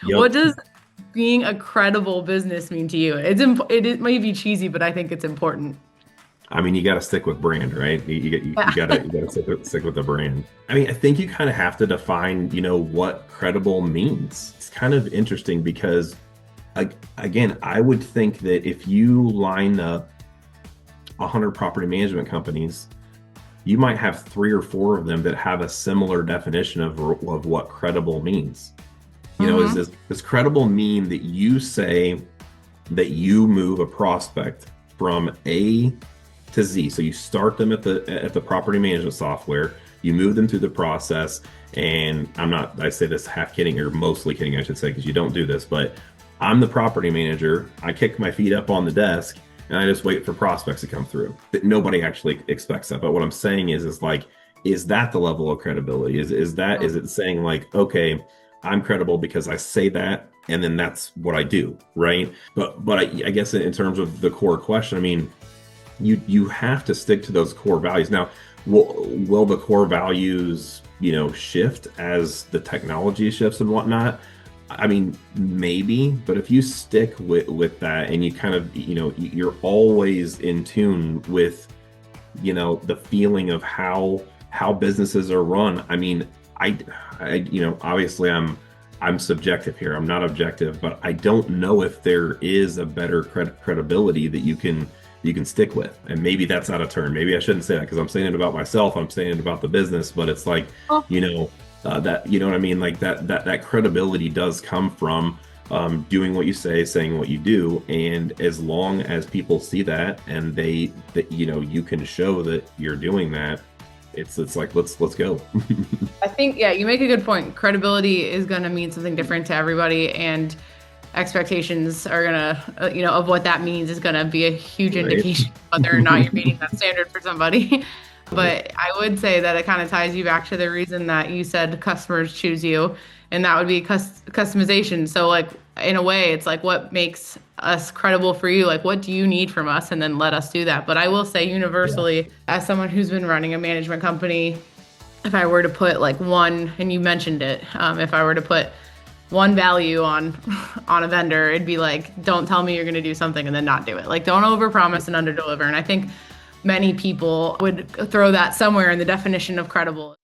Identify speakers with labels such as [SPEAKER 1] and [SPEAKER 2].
[SPEAKER 1] What does being a credible business mean to you? It may be cheesy, but I think it's important.
[SPEAKER 2] I mean, you got to stick with brand, right? You
[SPEAKER 1] Yeah.
[SPEAKER 2] gotta stick with the brand. I mean, I think you kind of have to define, what credible means. It's kind of interesting because, again, I would think that if you line up 100 property management companies, you might have three or four of them that have a similar definition of what credible means.
[SPEAKER 1] hmm
[SPEAKER 2] Does credible mean that you say that you move a prospect from A to Z? So you start them at the property management software, you move them through the process, and I say this half kidding or mostly kidding, I should say, because you don't do this, but I'm the property manager. I kick my feet up on the desk and I just wait for prospects to come through. That nobody actually expects that. But what I'm saying is like, is that the level of credibility? Is it saying like, okay, I'm credible because I say that and then that's what I do, right? But I guess in terms of the core question, I mean, you have to stick to those core values. Now, will the core values, shift as the technology shifts and whatnot? I mean, maybe, but if you stick with that and you kind of, you're always in tune with, the feeling of how businesses are run. I mean, obviously I'm subjective here. I'm not objective, but I don't know if there is a better credibility that you can stick with. And maybe that's out of turn. Maybe I shouldn't say that because I'm saying it about myself. I'm saying it about the business, but it's like, that, you know what I mean? Like that credibility does come from doing what you say, saying what you do. And as long as people see that and you can show that you're doing that, it's like, let's go.
[SPEAKER 1] I think, yeah, you make a good point. Credibility is going to mean something different to everybody, and expectations are going to, of what that means is going to be a huge
[SPEAKER 2] Right.
[SPEAKER 1] indication of whether or not you're meeting that standard for somebody. But I would say that it kind of ties you back to the reason that you said customers choose you, and that would be customization. So, like, in a way, it's like what makes us credible for you? Like, what do you need from us? And then let us do that. But I will say,
[SPEAKER 2] Yeah.
[SPEAKER 1] universally, as someone who's been running a management company, if I were to put like one, and you mentioned it, if I were to put one value on on a vendor, it'd be like, don't tell me you're going to do something and then not do it. Like, don't overpromise and underdeliver. And I think many people would throw that somewhere in the definition of credible.